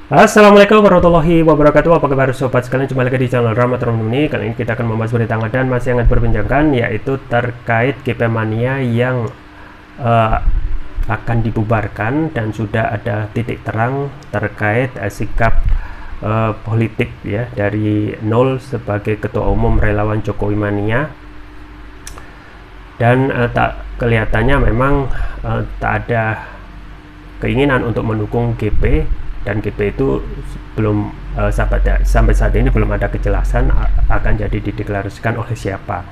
Assalamualaikum warahmatullahi wabarakatuh. Apa kabar sobat sekalian? Jumpa lagi di channel Rama Terum ini. Kali ini kita akan membahas berita hangat dan masih hangat berbincangkan, yaitu terkait GP Mania yang akan dibubarkan dan sudah ada titik terang terkait sikap politik ya dari Nol sebagai ketua umum relawan Jokowi Mania. Dan tak kelihatannya memang tak ada keinginan untuk mendukung GP, dan GP itu belum sampai saat ini belum ada kejelasan akan jadi dideklarasikan oleh siapa.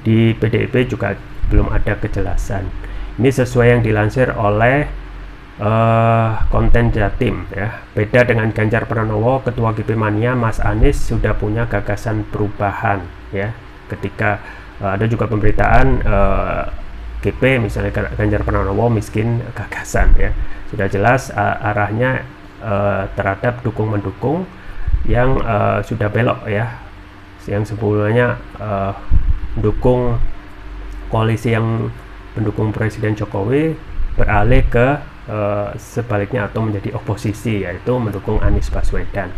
Di PDIP juga belum ada kejelasan. Ini sesuai yang dilansir oleh konten Jatim ya. Beda dengan Ganjar Pranowo, ketua GP Mania, Mas Anies sudah punya gagasan perubahan ya. Ketika ada juga pemberitaan GP misalnya Ganjar Pranowo miskin gagasan ya. Sudah jelas arahnya terhadap dukung-mendukung yang sudah belok ya, yang sebelumnya mendukung koalisi yang mendukung Presiden Jokowi beralih ke sebaliknya atau menjadi oposisi, yaitu mendukung Anies Baswedan.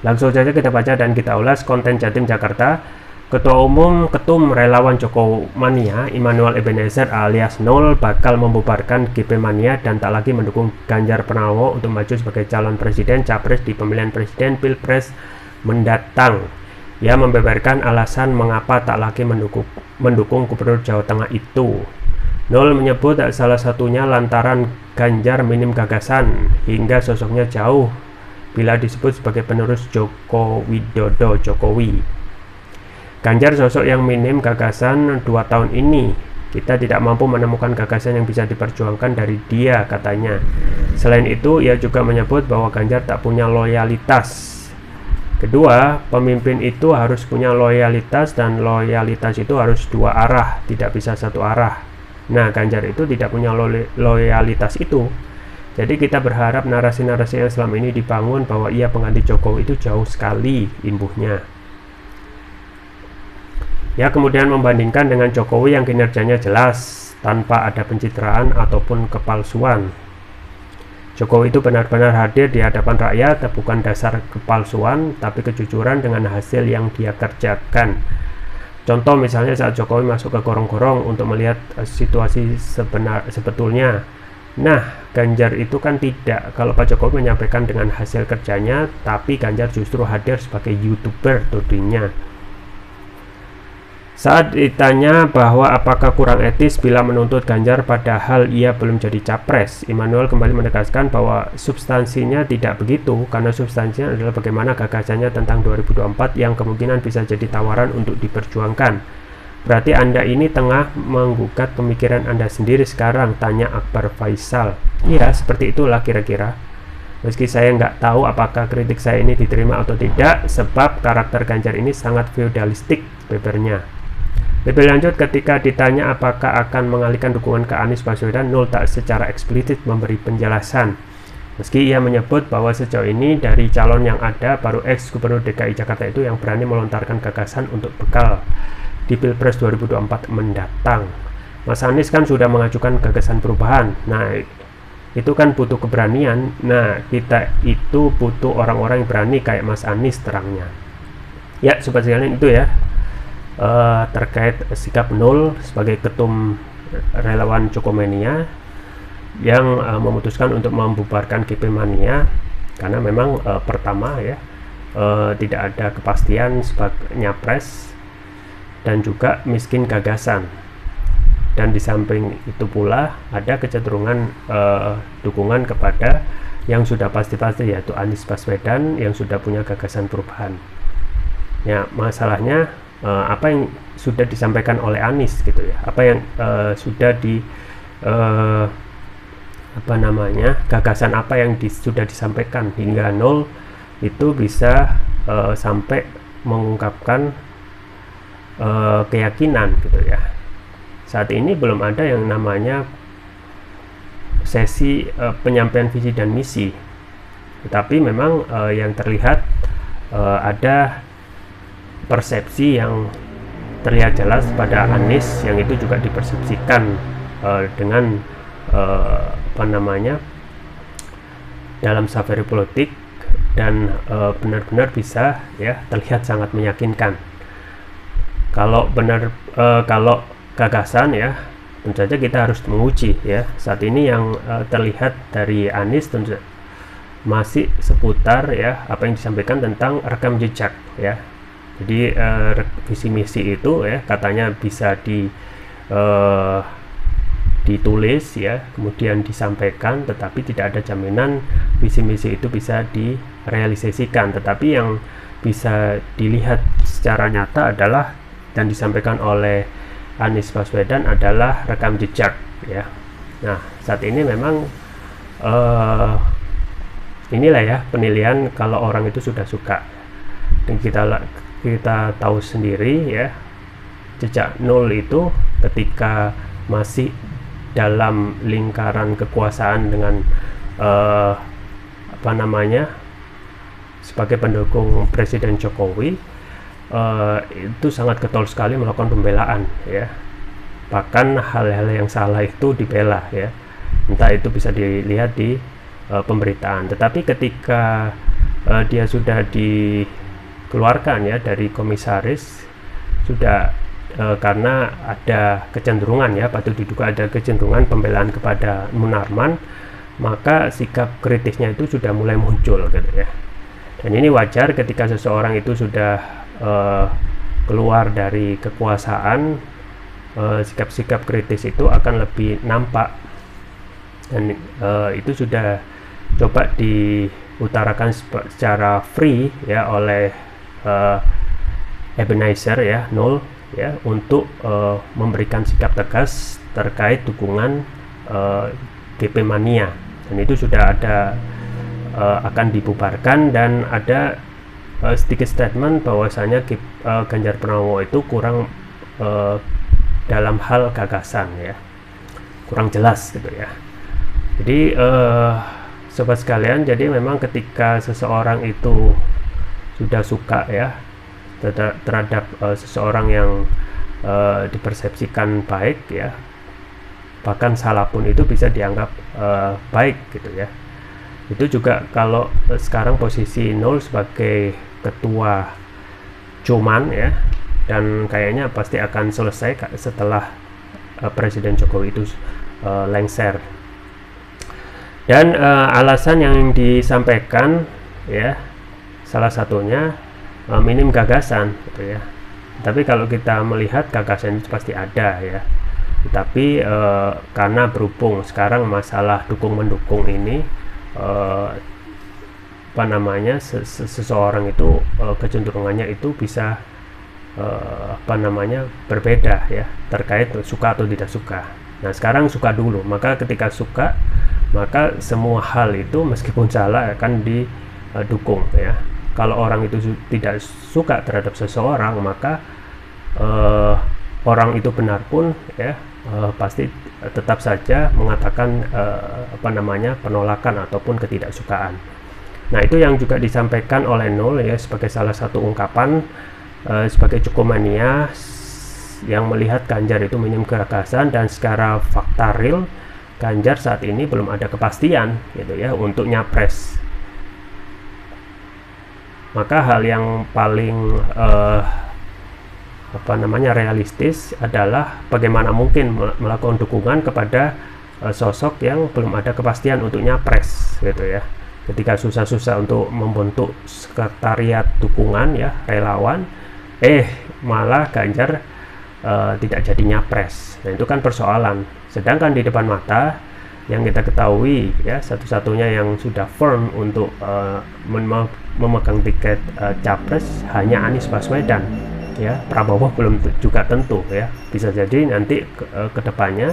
Langsung saja kita baca dan kita ulas konten Jatim Jakarta. Ketua Umum Ketum Relawan Jokowi Mania Immanuel Ebenezer alias Nol bakal membubarkan GP Mania dan tak lagi mendukung Ganjar Pranowo untuk maju sebagai calon presiden capres di pemilihan presiden Pilpres mendatang. Ia membeberkan alasan mengapa tak lagi mendukung Gubernur Jawa Tengah itu. Nol menyebut salah satunya lantaran Ganjar minim gagasan hingga sosoknya jauh bila disebut sebagai penerus Joko Widodo Jokowi. Ganjar sosok yang minim gagasan 2 tahun ini. Kita tidak mampu menemukan gagasan yang bisa diperjuangkan dari dia, katanya. Selain itu, ia juga menyebut bahwa Ganjar tak punya loyalitas. Kedua, pemimpin itu harus punya loyalitas dan loyalitas itu harus 2 arah, tidak bisa 1 arah. Nah, Ganjar itu tidak punya loyalitas itu. Jadi kita berharap narasi-narasi yang selama ini dibangun bahwa ia pengganti Jokowi itu jauh sekali imbuhnya. Ya, kemudian membandingkan dengan Jokowi yang kinerjanya jelas tanpa ada pencitraan ataupun kepalsuan. Jokowi itu benar-benar hadir di hadapan rakyat, bukan dasar kepalsuan tapi kejujuran dengan hasil yang dia kerjakan. Contoh misalnya saat Jokowi masuk ke gorong-gorong untuk melihat situasi sebetulnya. Nah, Ganjar itu kan tidak. Kalau Pak Jokowi menyampaikan dengan hasil kerjanya, tapi Ganjar justru hadir sebagai YouTuber tudingnya. Saat ditanya bahwa apakah kurang etis bila menuntut Ganjar padahal ia belum jadi capres, Immanuel kembali menegaskan bahwa substansinya tidak begitu, karena substansinya adalah bagaimana gagasannya tentang 2024 yang kemungkinan bisa jadi tawaran untuk diperjuangkan. Berarti Anda ini tengah menggugat pemikiran Anda sendiri sekarang, tanya Akbar Faisal. Iya, seperti itulah kira-kira. Meski saya nggak tahu apakah kritik saya ini diterima atau tidak, sebab karakter Ganjar ini sangat feudalistik, bebernya. Lebih lanjut, ketika ditanya apakah akan mengalihkan dukungan ke Anies Baswedan, Nol tak secara eksplisit memberi penjelasan. Meski ia menyebut bahwa sejauh ini dari calon yang ada, baru ex-gubernur DKI Jakarta itu yang berani melontarkan gagasan untuk bekal di Pilpres 2024 mendatang. Mas Anies kan sudah mengajukan gagasan perubahan. Nah, itu kan butuh keberanian. Nah, kita itu butuh orang-orang yang berani kayak Mas Anies, terangnya. Ya, sobat sekalian, itu ya terkait sikap Nol sebagai ketum relawan Jokowi Mania yang memutuskan untuk membubarkan GP Mania karena memang pertama ya tidak ada kepastian sebagai nyapres dan juga miskin gagasan, dan di samping itu pula ada kecenderungan dukungan kepada yang sudah pasti-pasti, yaitu Anies Baswedan yang sudah punya gagasan perubahan. Ya, masalahnya apa yang sudah disampaikan oleh Anies gitu ya, apa yang sudah gagasan apa yang sudah disampaikan hingga Nol itu bisa sampai mengungkapkan keyakinan gitu ya. Saat ini belum ada yang namanya sesi penyampaian visi dan misi, tetapi memang yang terlihat ada persepsi yang terlihat jelas pada Anies yang itu juga dipersepsikan dengan dalam safari politik dan benar-benar bisa ya terlihat sangat meyakinkan. Kalau kalau gagasan ya tentu saja kita harus menguji ya. Saat ini yang terlihat dari Anies tentu masih seputar ya apa yang disampaikan tentang rekam jejak ya. Jadi visi misi itu ya katanya bisa ditulis ya, kemudian disampaikan, tetapi tidak ada jaminan visi misi itu bisa direalisasikan. Tetapi yang bisa dilihat secara nyata adalah dan disampaikan oleh Anies Baswedan adalah rekam jejak ya. Nah, saat ini memang inilah ya penilaian kalau orang itu sudah suka. Dan kita tahu sendiri ya, jejak nol itu ketika masih dalam lingkaran kekuasaan dengan sebagai pendukung Presiden Jokowi, itu sangat getol sekali melakukan pembelaan ya. Bahkan hal-hal yang salah itu dibela ya, entah itu bisa dilihat di pemberitaan. Tetapi ketika dia sudah dikeluarkan ya dari komisaris, sudah karena ada kecenderungan ya, patut diduga ada kecenderungan pembelaan kepada Munarman, maka sikap kritisnya itu sudah mulai muncul gitu ya. Dan ini wajar ketika seseorang itu sudah keluar dari kekuasaan, sikap-sikap kritis itu akan lebih nampak. Dan itu sudah coba diutarakan secara free ya oleh Ebenezer ya, Nol ya, untuk memberikan sikap tegas terkait dukungan GP Mania. Dan itu sudah ada akan dibubarkan, dan ada sedikit statement bahwasanya Ganjar Pranowo itu kurang dalam hal gagasan ya, kurang jelas gitu ya. Jadi sobat sekalian, jadi memang ketika seseorang itu sudah suka ya terhadap seseorang yang dipersepsikan baik ya, bahkan salah pun itu bisa dianggap baik gitu ya. Itu juga kalau sekarang posisi Nol sebagai ketua Cuman ya, dan kayaknya pasti akan selesai setelah Presiden Jokowi itu lengser. Dan alasan yang disampaikan ya, salah satunya minim gagasan gitu ya. Tapi kalau kita melihat gagasan itu pasti ada ya. Tapi karena berhubung sekarang masalah dukung mendukung ini, seseorang itu kecenderungannya itu bisa berbeda ya, terkait suka atau tidak suka. Nah, sekarang suka dulu, maka ketika suka, maka semua hal itu meskipun salah akan didukung ya. Kalau orang itu tidak suka terhadap seseorang, maka orang itu benar pun ya pasti tetap saja mengatakan penolakan ataupun ketidaksukaan. Nah, itu yang juga disampaikan oleh Nol ya sebagai salah satu ungkapan sebagai Jokomania yang melihat Ganjar itu minim gagasan, dan secara fakta real Ganjar saat ini belum ada kepastian gitu ya untuk nyapres. Maka hal yang paling realistis adalah bagaimana mungkin melakukan dukungan kepada sosok yang belum ada kepastian untuk nyapres gitu ya. Ketika susah-susah untuk membentuk sekretariat dukungan ya, relawan, malah Ganjar tidak jadi nyapres. Nah, itu kan persoalan. Sedangkan di depan mata yang kita ketahui ya, satu-satunya yang sudah firm untuk memegang tiket capres hanya Anies Baswedan ya. Prabowo belum juga tentu ya, bisa jadi nanti ke depannya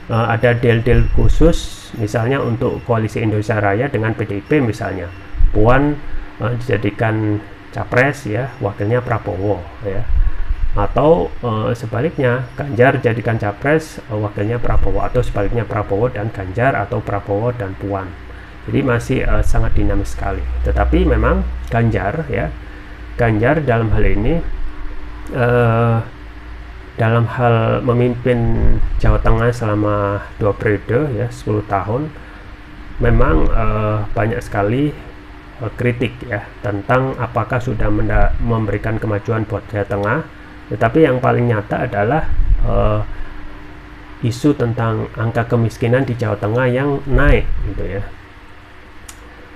ada deal-deal khusus, misalnya untuk koalisi Indonesia Raya dengan PDIP misalnya, Puan dijadikan capres ya, wakilnya Prabowo ya, atau sebaliknya Ganjar jadikan capres, wakilnya Prabowo, atau sebaliknya Prabowo dan Ganjar, atau Prabowo dan Puan. Jadi masih sangat dinamis sekali. Tetapi memang Ganjar dalam hal ini dalam hal memimpin Jawa Tengah selama 2 periode ya, 10 tahun, memang banyak sekali kritik ya tentang apakah sudah memberikan kemajuan buat Jawa Tengah, tetapi yang paling nyata adalah isu tentang angka kemiskinan di Jawa Tengah yang naik gitu ya,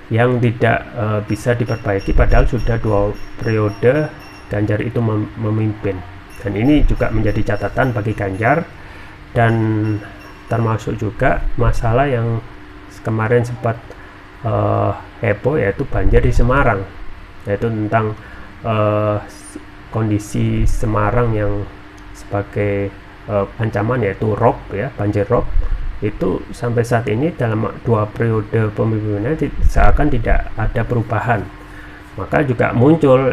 yang tidak bisa diperbaiki padahal sudah 2 periode Ganjar itu memimpin. Dan ini juga menjadi catatan bagi Ganjar, dan termasuk juga masalah yang kemarin sempat heboh, yaitu banjir di Semarang, yaitu tentang kondisi Semarang yang sebagai ancaman, yaitu rob ya, banjir rob. Itu sampai saat ini dalam 2 periode pemimpinannya seakan tidak ada perubahan. Maka juga muncul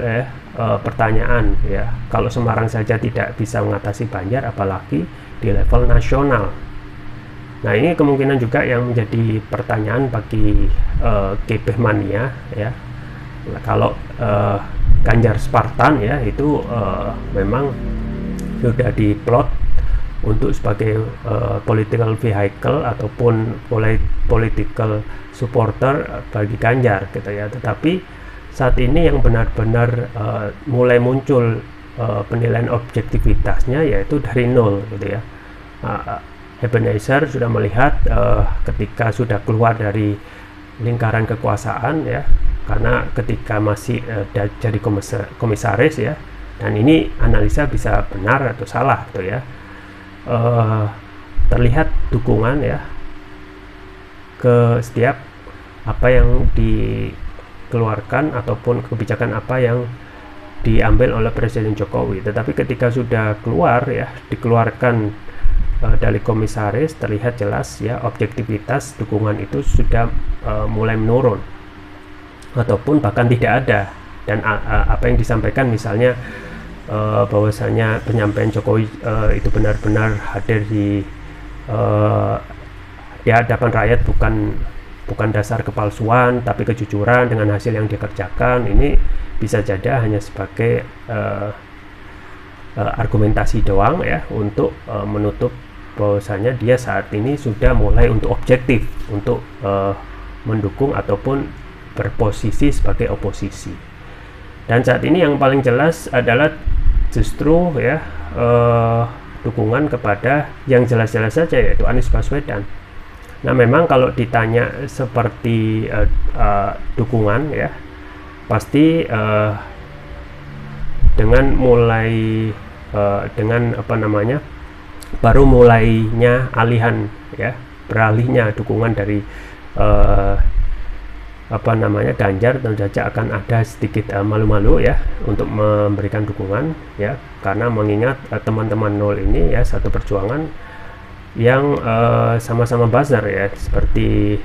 pertanyaan ya, kalau Semarang saja tidak bisa mengatasi banjir, apalagi di level nasional. Nah, ini kemungkinan juga yang menjadi pertanyaan bagi GP mania ya. Kalau Ganjar Spartan ya, itu memang sudah diplot untuk sebagai political vehicle ataupun political supporter bagi Ganjar gitu ya. Tetapi saat ini yang benar-benar mulai muncul penilaian objektivitasnya yaitu dari nol gitu ya. Ebenezer sudah melihat ketika sudah keluar dari lingkaran kekuasaan ya, karena ketika masih jadi komisaris ya, dan ini analisa bisa benar atau salah gitu ya, terlihat dukungan ya ke setiap apa yang dikeluarkan ataupun kebijakan apa yang diambil oleh Presiden Jokowi. Tetapi ketika sudah keluar ya, dikeluarkan dari komisaris, terlihat jelas ya objektivitas dukungan itu sudah mulai menurun ataupun bahkan tidak ada. Dan apa yang disampaikan misalnya bahwasanya penyampaian Jokowi itu benar-benar hadir di hadapan rakyat, bukan dasar kepalsuan tapi kejujuran dengan hasil yang dikerjakan, ini bisa jadi hanya sebagai argumentasi doang ya, untuk menutup bahwasanya dia saat ini sudah mulai untuk objektif, untuk mendukung ataupun berposisi sebagai oposisi. Dan saat ini yang paling jelas adalah justru ya dukungan kepada yang jelas-jelas saja, yaitu Anies Baswedan. Nah, memang kalau ditanya seperti dukungan ya, pasti dengan mulai dengan apa namanya, baru mulainya beralihnya dukungan dari apa namanya Ganjar, tentu saja akan ada sedikit malu-malu ya untuk memberikan dukungan ya, karena mengingat teman-teman nol ini ya satu perjuangan yang sama-sama buzzer ya, seperti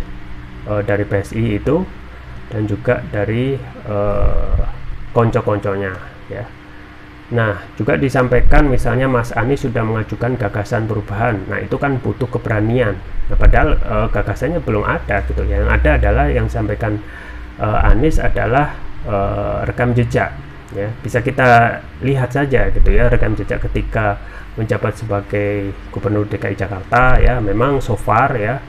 dari PSI itu dan juga dari konco-konconya ya. Nah, juga disampaikan misalnya Mas Anies sudah mengajukan gagasan perubahan. Nah, itu kan butuh keberanian. Nah, padahal gagasannya belum ada gitu. Yang ada adalah yang sampaikan Anies adalah rekam jejak ya. Bisa kita lihat saja gitu ya, rekam jejak ketika menjabat sebagai Gubernur DKI Jakarta ya, memang so far ya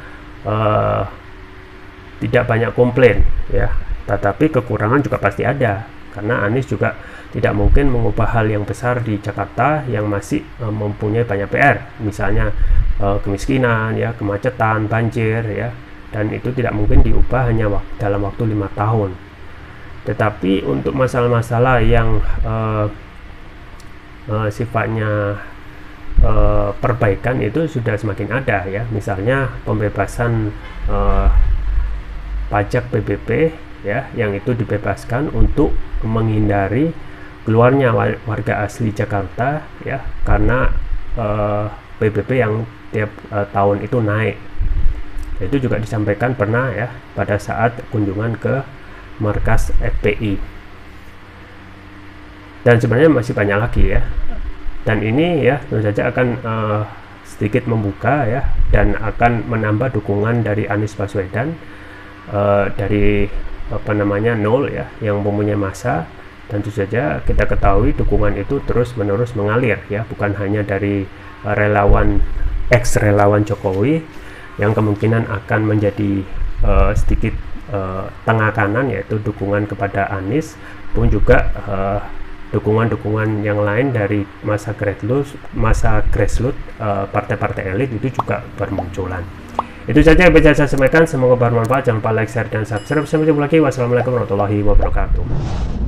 tidak banyak komplain ya. Tetapi kekurangan juga pasti ada, karena Anies juga tidak mungkin mengubah hal yang besar di Jakarta yang masih mempunyai banyak PR, misalnya kemiskinan ya, kemacetan, banjir ya, dan itu tidak mungkin diubah hanya dalam waktu 5 tahun. Tetapi untuk masalah-masalah yang sifatnya perbaikan itu sudah semakin ada ya, misalnya pembebasan pajak PBB ya, yang itu dibebaskan untuk menghindari keluarnya warga asli Jakarta ya, karena PBB yang tiap tahun itu naik. Itu juga disampaikan pernah ya pada saat kunjungan ke markas FPI. Dan sebenarnya masih banyak lagi ya. Dan ini ya tentu saja akan sedikit membuka ya, dan akan menambah dukungan dari Anies Baswedan dari apa namanya nol ya, yang mempunyai massa. Dan tentu saja kita ketahui dukungan itu terus-menerus mengalir ya, bukan hanya dari relawan, ex relawan Jokowi yang kemungkinan akan menjadi sedikit tengah kanan, yaitu dukungan kepada Anies, pun juga dukungan-dukungan yang lain dari masa grassroots partai-partai elit itu juga bermunculan. Itu saja yang bisa saya sampaikan, semoga bermanfaat. Jangan lupa like, share, dan subscribe. Sampai jumpa lagi. Wassalamualaikum warahmatullahi wabarakatuh.